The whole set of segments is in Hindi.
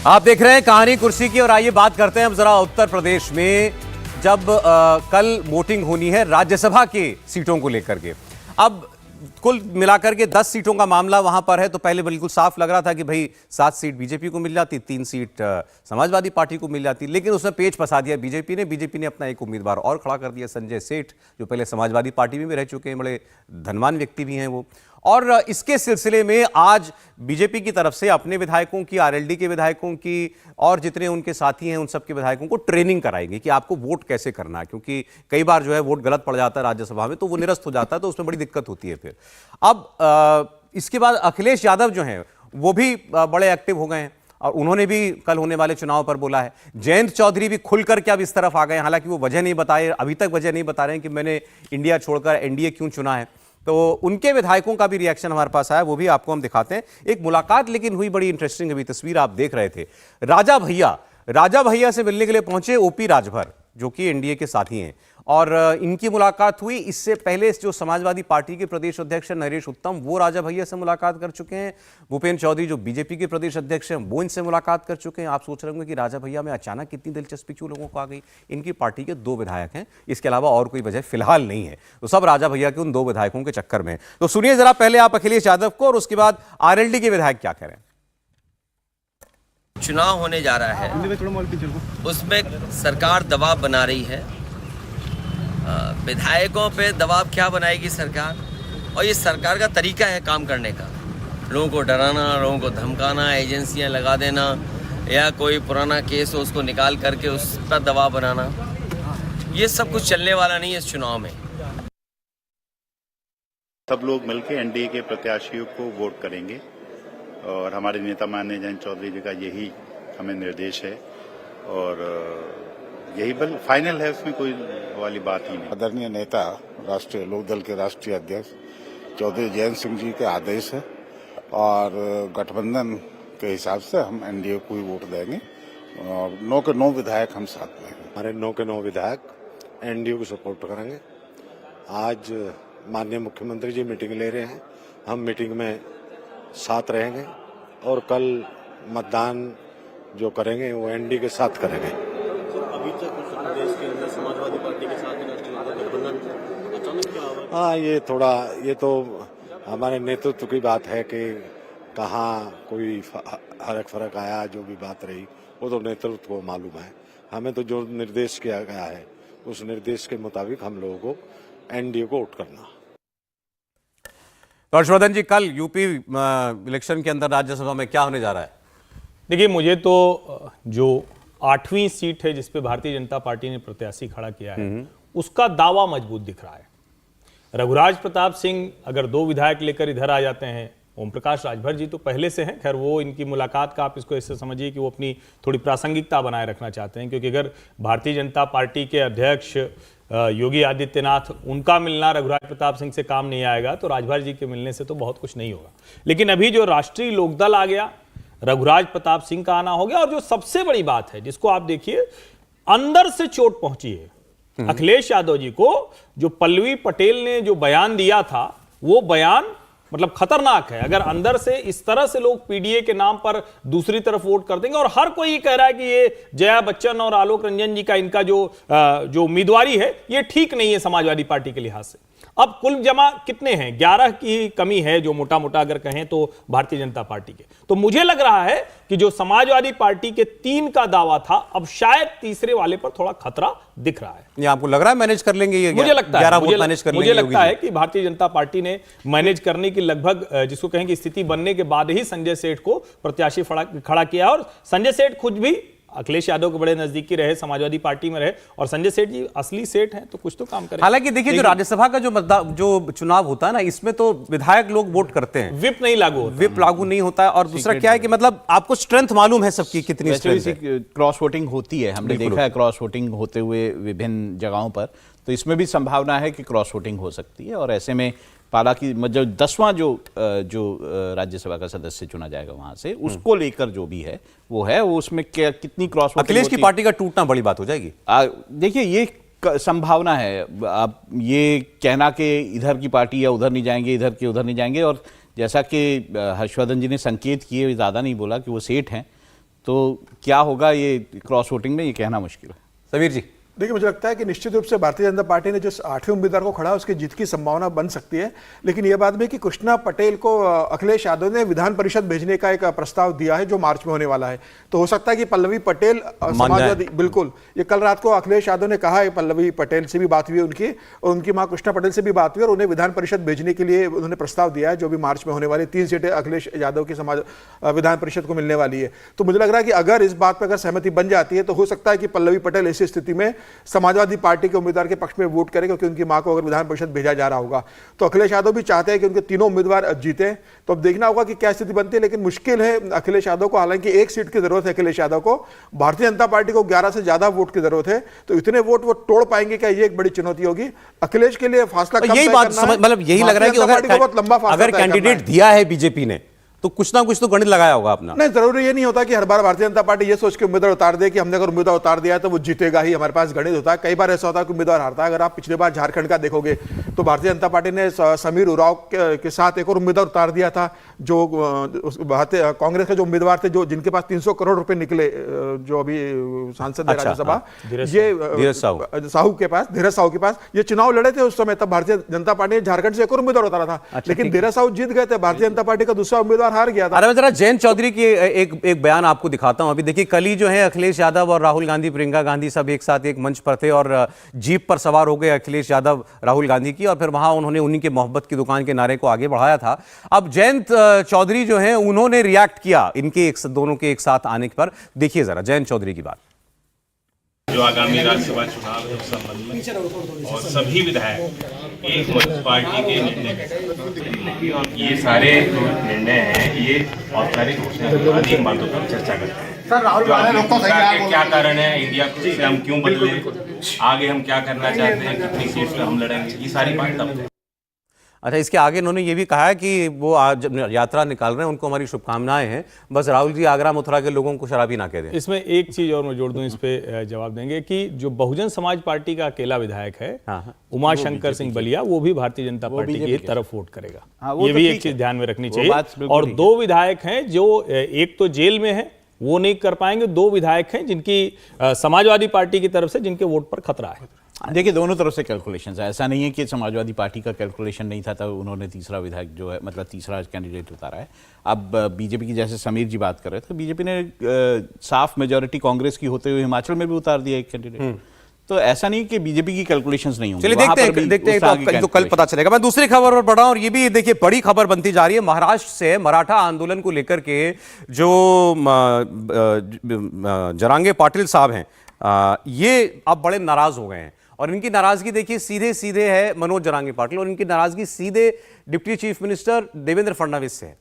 आप देख रहे हैं कहानी कुर्सी की और आइए बात करते हैं अब जरा उत्तर प्रदेश में जब कल वोटिंग होनी है राज्यसभा की सीटों को लेकर के। अब कुल मिलाकर के 10 सीटों का मामला वहां पर है तो पहले बिल्कुल साफ लग रहा था कि भाई 7 सीट बीजेपी को मिल जाती, 3 सीट समाजवादी पार्टी को मिल जाती, लेकिन उसमें पेच फंसा दिया बीजेपी ने अपना एक उम्मीदवार और खड़ा कर दिया, संजय सेठ, जो पहले समाजवादी पार्टी में भी रह चुके हैं, बड़े धनवान व्यक्ति भी हैं वो। और इसके सिलसिले में आज बीजेपी की तरफ से अपने विधायकों की, आरएलडी के विधायकों की और जितने उनके साथी हैं उन सब के विधायकों को ट्रेनिंग कराएंगे कि आपको वोट कैसे करना है, क्योंकि कई बार जो है वोट गलत पड़ जाता है राज्यसभा में तो वो निरस्त हो जाता है, तो उसमें बड़ी दिक्कत होती है फिर। अब इसके बाद अखिलेश यादव जो हैं वो भी बड़े एक्टिव हो गए हैं और उन्होंने भी कल होने वाले चुनाव पर बोला है। जयंत चौधरी भी खुलकर के अब इस तरफ आ गए, हालांकि वो वजह नहीं बताए, अभी तक वजह नहीं बता रहे हैं कि मैंने इंडिया छोड़कर एनडीए क्यों चुना है। तो उनके विधायकों का भी रिएक्शन हमारे पास आया, वो भी आपको हम दिखाते हैं। एक मुलाकात लेकिन हुई बड़ी इंटरेस्टिंग, अभी तस्वीर आप देख रहे थे। राजा भैया से मिलने के लिए पहुंचे ओपी राजभर, जो कि एनडीए के साथी हैं, और इनकी मुलाकात हुई। इससे पहले जो समाजवादी पार्टी के प्रदेश अध्यक्ष नरेश उत्तम, वो राजा भैया से मुलाकात कर चुके हैं। भूपेंद्र चौधरी जो बीजेपी के प्रदेश अध्यक्ष हैं वो इनसे मुलाकात कर चुके हैं। आप सोच रहे होंगे कि राजा भैया में अचानक कितनी दिलचस्पी क्यों लोगों को आ गई। इनकी पार्टी के 2 विधायक हैं, इसके अलावा और कोई वजह फिलहाल नहीं है, तो सब राजा भैया के उन 2 विधायकों के चक्कर में। तो सुनिए जरा पहले आप अखिलेश यादव को और उसके बाद आरएलडी के विधायक क्या कह रहे हैं। चुनाव होने जा रहा है, उसमें सरकार दबाव बना रही है। विधायकों पे दबाव क्या बनाएगी सरकार, और ये सरकार का तरीका है काम करने का, लोगों को डराना, लोगों को धमकाना, एजेंसियां लगा देना, या कोई पुराना केस हो उसको निकाल करके उस पर दबाव बनाना। ये सब कुछ चलने वाला नहीं है इस चुनाव में। सब लोग मिलकर एनडीए के प्रत्याशियों को वोट करेंगे और हमारे नेता माननीय जयंत चौधरी जी का यही हमें निर्देश है और यही बल फाइनल है, उसमें कोई वाली बात ही नहीं। आदरणीय नेता राष्ट्रीय लोकदल के राष्ट्रीय अध्यक्ष चौधरी जयंत सिंह जी के आदेश है और गठबंधन के हिसाब से हम एनडीए को ही वोट देंगे और 9 के 9 विधायक हम साथ में हैं। हमारे 9 के 9 विधायक एनडीए को सपोर्ट करेंगे। आज माननीय मुख्यमंत्री जी मीटिंग ले रहे हैं, हम मीटिंग में साथ रहेंगे और कल मतदान जो करेंगे वो एनडीए के साथ करेंगे। अभी तक उत्तर प्रदेश के अंदर समाजवादी पार्टी के साथ गठबंधन अचानक क्या हुआ? हाँ, ये तो हमारे नेतृत्व की बात है कि कहाँ कोई फर्क आया, जो भी बात रही वो तो नेतृत्व को मालूम है। हमें तो जो निर्देश किया गया है उस निर्देश के मुताबिक हम लोगों को एनडीए को वोट करना। हर्षवर्धन जी, कल यूपी इलेक्शन के अंदर राज्यसभा में क्या होने जा रहा है? देखिए, मुझे तो जो 8वीं सीट है जिसपे भारतीय जनता पार्टी ने प्रत्याशी खड़ा किया है उसका दावा मजबूत दिख रहा है। रघुराज प्रताप सिंह अगर 2 विधायक लेकर इधर आ जाते हैं, ओम प्रकाश राजभर जी तो पहले से हैं, खैर वो इनकी मुलाकात का आप इसको ऐसे समझिए कि वो अपनी थोड़ी प्रासंगिकता बनाए रखना चाहते हैं, क्योंकि अगर भारतीय जनता पार्टी के अध्यक्ष योगी आदित्यनाथ, उनका मिलना रघुराज प्रताप सिंह से काम नहीं आएगा तो राजभर जी के मिलने से तो बहुत कुछ नहीं होगा। लेकिन अभी जो राष्ट्रीय लोकदल आ गया, रघुराज प्रताप सिंह का आना हो गया, और जो सबसे बड़ी बात है जिसको आप देखिए, अंदर से चोट पहुंची है अखिलेश यादव जी को। जो पल्लवी पटेल ने जो बयान दिया था वो बयान मतलब खतरनाक है। अगर अंदर से इस तरह से लोग पीडीए के नाम पर दूसरी तरफ वोट कर देंगे, और हर कोई ये कह रहा है कि ये जया बच्चन और आलोक रंजन जी का इनका जो उम्मीदवारी है ये ठीक नहीं है समाजवादी पार्टी के लिहाज से। अब कुल जमा कितने हैं? 11 की कमी है जो मोटा मोटा अगर कहें तो भारतीय जनता पार्टी के। तो मुझे लग रहा है कि जो समाजवादी पार्टी के 3 का दावा था, अब शायद तीसरे वाले पर थोड़ा खतरा दिख रहा है। ये आपको लग रहा है मैनेज कर लेंगे ये? मुझे लगता है मुझे लगता है कि भारतीय जनता पार्टी ने मैनेज करने की लगभग जिसको कहें कि स्थिति बनने के बाद ही संजय सेठ को प्रत्याशी खड़ा किया। और संजय सेठ खुद भी अखिलेश यादव के बड़े नजदीकी रहे, समाजवादी पार्टी में रहे, और संजय सेठ जी असली सेठ हैं तो कुछ तो काम करें। हालांकि देखिए, जो राज्यसभा का जो चुनाव होता है ना, इसमें तो विधायक लोग वोट करते हैं, विप नहीं लागू होता, विप लागू नहीं होता है। और दूसरा क्या है कि मतलब आपको स्ट्रेंथ मालूम है सबकी कितनी स्ट्रेंथ है। क्रॉस वोटिंग होती है, हमने देखा है क्रॉस वोटिंग होते हुए विभिन्न जगहों पर, तो इसमें भी संभावना है कि क्रॉस वोटिंग हो सकती है। और ऐसे में पाला की मतलब 10वां जो राज्यसभा का सदस्य चुना जाएगा वहां से, उसको लेकर जो भी है वो उसमें कितनी क्रॉस वोटिंग, अखिलेश की पार्टी का टूटना बड़ी बात हो जाएगी। देखिए, ये संभावना है। आप ये कहना कि इधर की पार्टी या उधर नहीं जाएंगे, इधर के उधर नहीं जाएंगे, और जैसा कि हर्षवर्धन जी ने संकेत किए, ज़्यादा नहीं बोला कि वो सेठ हैं, तो क्या होगा ये क्रॉस वोटिंग में, ये कहना मुश्किल है। समीर जी, देखिए, मुझे लगता है कि निश्चित रूप से भारतीय जनता पार्टी ने जिस 8वें उम्मीदवार को खड़ा उसकी जीत की संभावना बन सकती है, लेकिन यह बात भी कि कृष्णा पटेल को अखिलेश यादव ने विधान परिषद भेजने का एक प्रस्ताव दिया है जो मार्च में होने वाला है। तो हो सकता है कि पल्लवी पटेल समाजवादी, बिल्कुल, ये कल रात को अखिलेश यादव ने कहा है, पल्लवी पटेल से भी बात हुई उनकी, और उनकी मां कृष्णा पटेल से भी बात हुई, और उन्हें विधान परिषद भेजने के लिए उन्होंने प्रस्ताव दिया है, जो भी मार्च में होने वाली 3 सीटें अखिलेश यादव की विधान परिषद को मिलने वाली है। तो मुझे लग रहा है कि अगर इस बात पर अगर सहमति बन जाती है तो हो सकता है कि पल्लवी पटेल ऐसी स्थिति में समाजवादी पार्टी के उम्मीदवार के पक्ष में वोट करें, क्योंकि उनकी मां को अगर विधान परिषद भेजा जा रहा होगा। तो अखिलेश यादव भी चाहते हैं कि उनके तीनों उम्मीदवार जीते। तो अब देखना होगा कि क्या स्थिति बनती है, लेकिन मुश्किल है अखिलेश यादव को, हालांकि 1 सीट की जरूरत है अखिलेश यादव को, भारतीय जनता पार्टी को 11 से ज्यादा वोट की जरूरत है। तो इतने वोट वो तोड़ पाएंगे क्या, ये एक बड़ी चुनौती होगी अखिलेश के लिए। फासला यही बात मतलब यही लग रहा है कि अगर कैंडिडेट दिया है बीजेपी ने तो कुछ ना कुछ तो गणित लगाया होगा अपना। नहीं, जरूरी ये नहीं होता कि हर बार भारतीय जनता पार्टी ये सोच के उम्मीदवार उतार दे कि हमने अगर उम्मीदवार उतार दिया तो वो जीतेगा ही। हमारे पास गणित होता है, कई बार ऐसा होता है कि उम्मीदवार हारता है। अगर आप पिछले बार झारखंड का देखोगे तो भारतीय जनता पार्टी ने समीर उरांव के साथ एक और उम्मीदवार उतार दिया था, जो कांग्रेस के जो उम्मीदवार थे, जो जिनके पास 300 करोड़ रुपए निकले, जो अभी सांसद है राज्यसभा, ये धीरज साहू के पास ये चुनाव लड़े थे उस समय। तब भारतीय जनता पार्टी ने झारखंड से एक और उम्मीदवार उतारा था, लेकिन धीरज साहू जीत गए थे, भारतीय जनता पार्टी का दूसरा उम्मीदवार हार गया था। अरे मैं जरा जयंत चौधरी की एक बयान आपको दिखाता हूं। अभी देखिए, कल ही जो है अखिलेश यादव और राहुल गांधी, प्रियंका गांधी सब एक साथ एक मंच पर थे और जीप पर सवार हो गए अखिलेश यादव राहुल गांधी की, और फिर वहां उन्होंने उन्हीं के मोहब्बत की दुकान के नारे को आगे बढ़ाया था। अब जयंत चौधरी जो है उन्होंने रिएक्ट किया इनके दोनों के एक साथ आने पर। देखिए जरा जयंत चौधरी की बात। जो आगामी राज्यसभा चुनाव के संबंध में और सभी विधायक एक मत पार्टी के निर्णय, और ये सारे जो निर्णय हैं ये औपचारिक घोषणा के बाद इन बातों पर चर्चा करते हैं। सर, राहुल गांधी क्या कारण है, इंडिया से हम क्यों बदले, आगे हम क्या करना चाहते हैं, कितनी सीट पे हम लड़ेंगे, ये सारी बात तब। अच्छा, इसके आगे इन्होंने ये भी कहा है कि वो आज यात्रा निकाल रहे हैं, उनको हमारी शुभकामनाएं हैं, बस राहुल जी आगरा मथुरा के लोगों को शराबी ना कह दें। इसमें एक चीज और मैं जोड़ दूं, इस पे जवाब देंगे कि जो बहुजन समाज पार्टी का अकेला विधायक है उमा शंकर सिंह बलिया, वो भी भारतीय जनता पार्टी की तरफ वोट करेगा। ये भी एक चीज ध्यान में रखनी चाहिए। और 2 विधायक हैं जो एक तो जेल में है, वो नहीं कर पाएंगे। 2 विधायक हैं जिनकी समाजवादी पार्टी की तरफ से जिनके वोट पर खतरा है। देखिए, दोनों तरफ से कैलकुलेशंस है, ऐसा नहीं है कि समाजवादी पार्टी का कैलकुलेशन नहीं था तब उन्होंने तीसरा विधायक जो है, मतलब तीसरा कैंडिडेट उतारा है। अब बीजेपी की, जैसे समीर जी बात कर रहे थे, बीजेपी ने साफ मेजॉरिटी कांग्रेस की होते हुए हिमाचल में भी उतार दिया एक कैंडिडेट। तो ऐसा नहीं कि बीजेपी की कैलकुलेशंस नहीं होंगी। चलिए देखते हैं तो कल पता चलेगा। मैं दूसरी खबर पर बढ़ा, और ये भी देखिए बड़ी खबर बनती जा रही है। महाराष्ट्र से मराठा आंदोलन को लेकर के जो जरांगे पाटिल साहब हैं, ये अब बड़े नाराज हो गए हैं, और इनकी नाराजगी देखिए सीधे सीधे है मनोज जरांगे पाटिल, और इनकी नाराजगी सीधे deputy chief minister Devendra Fadnavis से है।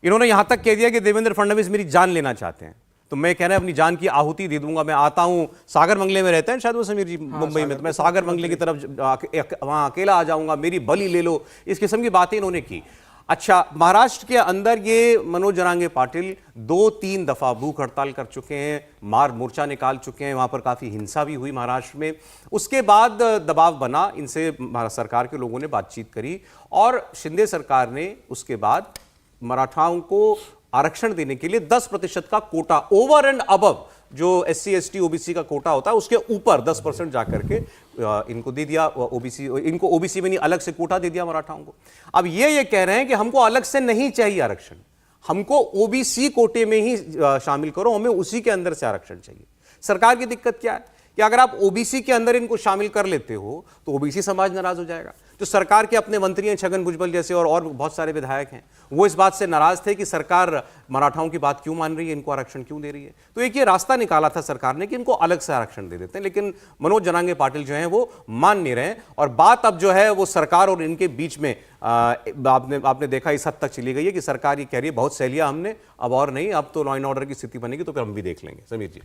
इन्होंने यहां तक कह दिया कि देवेंद्र फडणवीस मेरी जान लेना चाहते हैं, तो मैं कह रहे हैं अपनी जान की आहुति दे दूंगा। मैं आता हूं, सागर बंगले में रहते हैं शायद वो समीर जी, मुंबई में, तो मैं सागर बंगले की तरफ वहां अकेला आ जाऊंगा, मेरी बलि ले लो, इस किस्म की बातें इन्होंने की। अच्छा, महाराष्ट्र के अंदर ये मनोज जरांगे पाटिल 2-3 दफा भूख हड़ताल कर चुके हैं, मार मोर्चा निकाल चुके हैं, वहां पर काफी हिंसा भी हुई महाराष्ट्र में। उसके बाद दबाव बना, इनसे सरकार के लोगों ने बातचीत करी, और शिंदे सरकार ने उसके बाद मराठाओं को आरक्षण देने के लिए 10% का कोटा, ओवर एंड अबव जो SC ST OBC का कोटा होता है उसके ऊपर 10% जाकर के इनको दे दिया। इनको OBC में नहीं, अलग से कोटा दे दिया मराठाओं को। अब ये कह रहे हैं कि हमको अलग से नहीं चाहिए आरक्षण, हमको OBC कोटे में ही शामिल करो, हमें उसी के अंदर से आरक्षण चाहिए। सरकार की दिक्कत क्या है कि अगर आप OBC के अंदर इनको शामिल कर लेते हो तो OBC समाज नाराज हो जाएगा। जो सरकार के अपने मंत्री हैं, छगन भुजबल जैसे और बहुत सारे विधायक हैं, वो इस बात से नाराज थे कि सरकार मराठाओं की बात क्यों मान रही है, इनको आरक्षण क्यों दे रही है। तो एक ये रास्ता निकाला था सरकार ने कि इनको अलग से आरक्षण दे देते हैं, लेकिन मनोज जरांगे पाटिल जो हैं वो मान नहीं रहे, और बात अब जो है वो सरकार और इनके बीच में आपने देखा इस हद तक चली गई है कि सरकार ये कह रही है बहुत सह लिया हमने, अब और नहीं, अब तो लॉ एंड ऑर्डर की स्थिति बनेगी तो फिर हम भी देख लेंगे। समीर जी,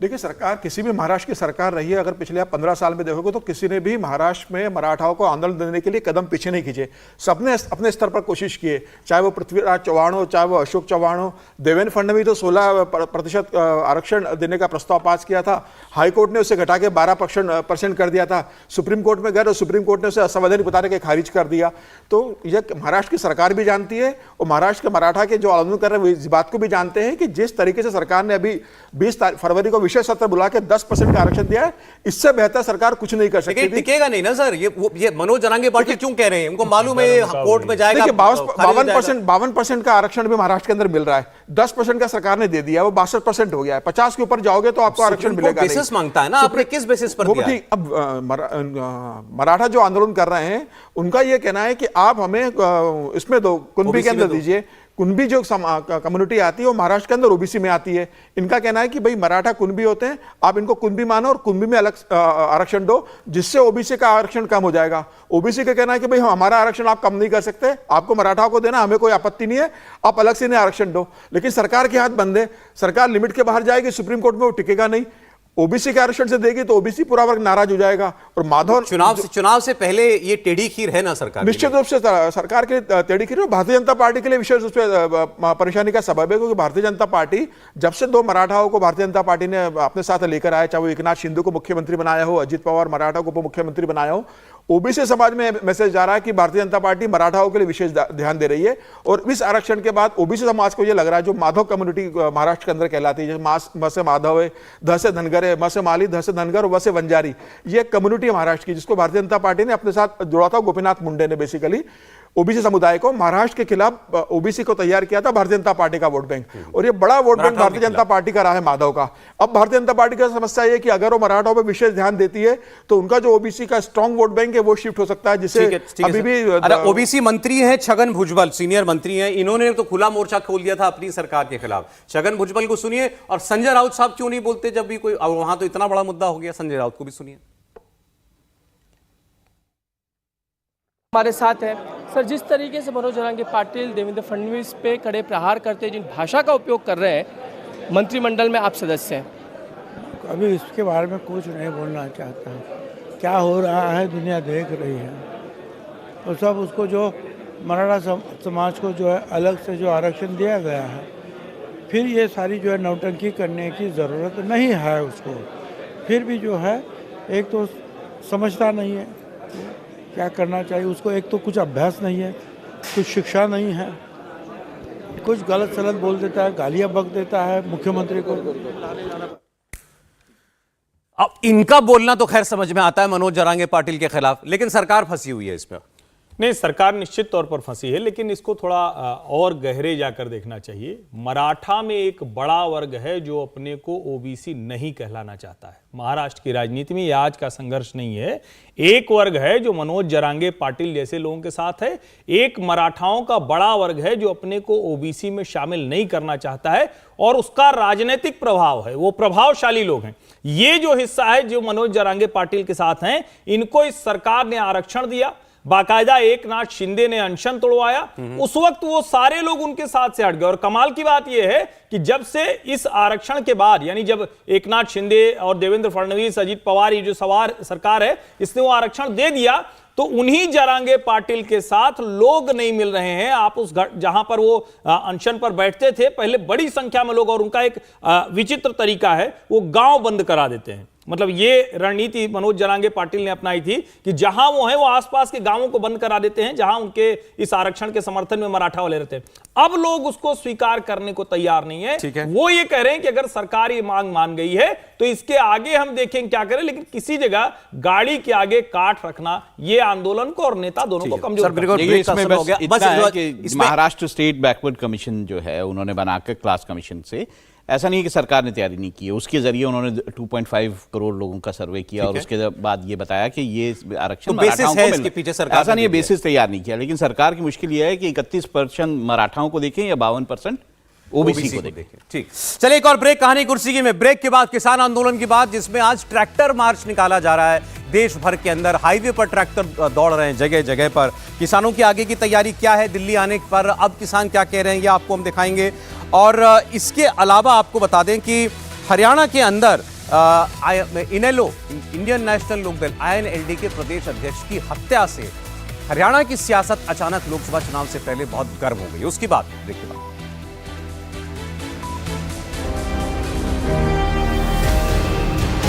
देखिए, सरकार किसी भी महाराष्ट्र की सरकार रही है, अगर पिछले आप 15 साल में देखोगे तो किसी ने भी महाराष्ट्र में मराठाओं को आंदोलन देने के लिए कदम पीछे नहीं खींचे। सबने अपने स्तर पर कोशिश की है, चाहे वो पृथ्वीराज चौहान हो, चाहे वो अशोक चौहान हो। देवेंद्र फडणवीस तो 16% आरक्षण देने का प्रस्ताव पास किया था, हाईकोर्ट ने उसे घटा के 12% कर दिया था। सुप्रीम कोर्ट में गए और सुप्रीम कोर्ट ने उसे असंवैधानिक बताने के खारिज कर दिया। तो यह महाराष्ट्र की सरकार भी जानती है और महाराष्ट्र के मराठा के जो आंदोलन कर रहे हैं इस बात को भी जानते हैं कि जिस तरीके से सरकार ने अभी 20 फरवरी को विशेष सत्र बुला के 10% का आरक्षण दिया है, इससे बेहतर सरकार कुछ नहीं कर सकती। टिकेगा नहीं ना सर, ये मनोज जरांगे पाटिल क्यों कह रहे हैं? उनको मालूम है कोर्ट में जाएगा। 52% का आरक्षण भी महाराष्ट्र के अंदर मिल रहा है, 10% का सरकार ने दे दिया, वो 62% हो गया है। 50 के ऊपर जाओगे तो आपको आरक्षण मिलेगा। बेसिस मांगता है ना, आपने किस बेसिस पर दिया? अब मराठा जो आंदोलन कर रहे हैं उनका यह कहना है कि आप हमें इसमें दो, कुणबी के अंदर दीजिए। कुणबी जो कम्युनिटी आती है वो महाराष्ट्र के अंदर ओबीसी में आती है। इनका कहना है कि भाई मराठा कुणबी होते हैं, आप इनको कुणबी मानो और कुणबी में अलग आरक्षण दो, जिससे ओबीसी का आरक्षण कम हो जाएगा। ओबीसी का कहना है कि भाई हमारा आरक्षण आप कम नहीं कर सकते, आपको मराठाओं को देना, हमें कोई आपत्ति नहीं है, आप अलग से इन्हें आरक्षण दो। लेकिन सरकार के हाथ बंद है, सरकार लिमिट के बाहर जाएगी, सुप्रीम कोर्ट में वो टिकेगा नहीं। ओबीसी के आरक्षण से देगी तो ओबीसी पूरा वर्ग नाराज हो जाएगा। और माधव चुनाव से पहले ये टेढ़ी खीर है ना सरकार, निश्चित रूप से सरकार के टेढ़ी खीर, भारतीय जनता पार्टी के लिए विशेष रूप से परेशानी का सबब है, क्योंकि भारतीय जनता पार्टी जब से 2 मराठाओं को भारतीय जनता पार्टी ने अपने साथ लेकर आया, चाहे वो एकनाथ शिंदे को मुख्यमंत्री बनाया हो, अजित पवार मराठा को उप मुख्यमंत्री बनाया हो, ओबीसी समाज में मैसेज जा रहा है कि भारतीय जनता पार्टी मराठाओं के लिए विशेष ध्यान दे रही है। और इस आरक्षण के बाद ओबीसी समाज को यह लग रहा है, जो माधव कम्युनिटी महाराष्ट्र के अंदर कहलाती है, म से माधव है, ध से धनगर है, म से माली, ध से धनगर, व से वंजारी, ये कम्युनिटी है महाराष्ट्र की, जिसको भारतीय जनता पार्टी ने अपने साथ जोड़ा था। गोपीनाथ मुंडे ने बेसिकली ओबीसी समुदाय को, महाराष्ट्र के खिलाफ ओबीसी को तैयार किया था भारतीय जनता पार्टी का वोट बैंक, और ये बड़ा vote bank Bharatiya Janata party का रहा है माधव का। अब भारतीय जनता पार्टी का समस्या ये कि अगर वो मराठाओं पर विशेष ध्यान देती है तो उनका जो ओबीसी का स्ट्रांग वोट बैंक है वो शिफ्ट हो सकता है, जिससे अभी भी ओबीसी मंत्री हैं छगन भुजबल, सीनियर मंत्री हैं, इन्होंने तो खुला मोर्चा खोल दिया था अपनी सरकार के खिलाफ। छगन भुजबल को सुनिए, और संजय राउत साहब क्यों नहीं बोलते जब भी कोई, वहां तो इतना बड़ा मुद्दा हो गया, संजय राउत को भी सुनिए। हमारे साथ है सर, जिस तरीके से मनोज जरांगे पाटिल देवेंद्र फडणवीस पे कड़े प्रहार करते हैं, जिन भाषा का उपयोग कर रहे हैं, मंत्रिमंडल में आप सदस्य हैं। अभी इसके बारे में कुछ नहीं बोलना चाहता, क्या हो रहा है दुनिया देख रही है। और सब उसको जो मराठा समाज को जो है अलग से जो आरक्षण दिया गया है, फिर ये सारी जो है नौटंकी करने की ज़रूरत नहीं है उसको। फिर भी जो है एक तो समझता नहीं है क्या करना चाहिए उसको, एक तो कुछ अभ्यास नहीं है, कुछ शिक्षा नहीं है, कुछ गलत सलत बोल देता है, गालियां बक देता है मुख्यमंत्री को। अब इनका बोलना तो खैर समझ में आता है मनोज जरांगे पाटिल के खिलाफ, लेकिन सरकार फंसी हुई है इसमें। नहीं, सरकार निश्चित तौर पर फंसी है, लेकिन इसको थोड़ा और गहरे जाकर देखना चाहिए। मराठा में एक बड़ा वर्ग है जो अपने को ओबीसी नहीं कहलाना चाहता है। महाराष्ट्र की राजनीति में यह आज का संघर्ष नहीं है। एक वर्ग है जो मनोज जरांगे पाटिल जैसे लोगों के साथ है, एक मराठाओं का बड़ा वर्ग है जो अपने को ओबीसी में शामिल नहीं करना चाहता है, और उसका राजनीतिक प्रभाव है, वो प्रभावशाली लोग हैं। ये जो हिस्सा है जो मनोज जरांगे पाटिल के साथ हैं, इनको इस सरकार ने आरक्षण दिया, बाकायदा एकनाथ शिंदे ने अनशन तोड़वाया, उस वक्त वो सारे लोग उनके साथ से हट गए। और कमाल की बात यह है कि जब से इस आरक्षण के बाद, यानी जब एकनाथ शिंदे और देवेंद्र फडणवीस, अजित पवार, ये जो सरकार है, इसने वो आरक्षण दे दिया, तो उन्हीं जरांगे पाटिल के साथ लोग नहीं मिल रहे हैं। आप उस जहां पर वो अनशन पर बैठते थे, पहले बड़ी संख्या में लोग, और उनका एक विचित्र तरीका है, वो गांव बंद करा देते हैं। मतलब ये रणनीति मनोज जरांगे पाटिल ने अपनाई थी कि जहां वो हैं वो आसपास के गांवों को बंद करा देते हैं जहां उनके इस आरक्षण के समर्थन में मराठा वाले रहते हैं। अब लोग उसको स्वीकार करने को तैयार नहीं है। वो ये कह रहे हैं कि अगर सरकार ये मांग मान गई है तो इसके आगे हम देखें क्या करें, लेकिन किसी जगह गाड़ी के आगे काट रखना ये आंदोलन को और नेता दोनों को कमजोर महाराष्ट्र स्टेट बैकवर्ड कमीशन जो है उन्होंने बनाकर क्लास कमीशन से, ऐसा नहीं है कि सरकार ने तैयारी नहीं की है, उसके जरिए उन्होंने 2.5 करोड़ लोगों का सर्वे किया और उसके बाद ये बताया कि ये आरक्षण मराठाओं को मिलना है। ऐसा नहीं है बेसिस तैयार नहीं किया, लेकिन सरकार की मुश्किल ये है कि 31% मराठाओं को देखें या 52% ओबीसी को देखें। ठीक, चलिए एक और ब्रेक कहानी कुर्सी की में। ब्रेक के बाद किसान आंदोलन की बात, जिसमें आज ट्रैक्टर मार्च निकाला जा रहा है देश भर के अंदर। हाईवे पर ट्रैक्टर दौड़ रहे हैं जगह जगह पर। किसानों की आगे की तैयारी क्या है, दिल्ली आने पर अब किसान क्या कह रहे हैं, ये आपको हम दिखाएंगे। और इसके अलावा आपको बता दें कि हरियाणा के अंदर इनेलो, इंडियन नेशनल लोकदल INLD के प्रदेश अध्यक्ष की हत्या से हरियाणा की सियासत अचानक लोकसभा चुनाव से पहले बहुत गर्म हो गई। उसकी बात देखिए।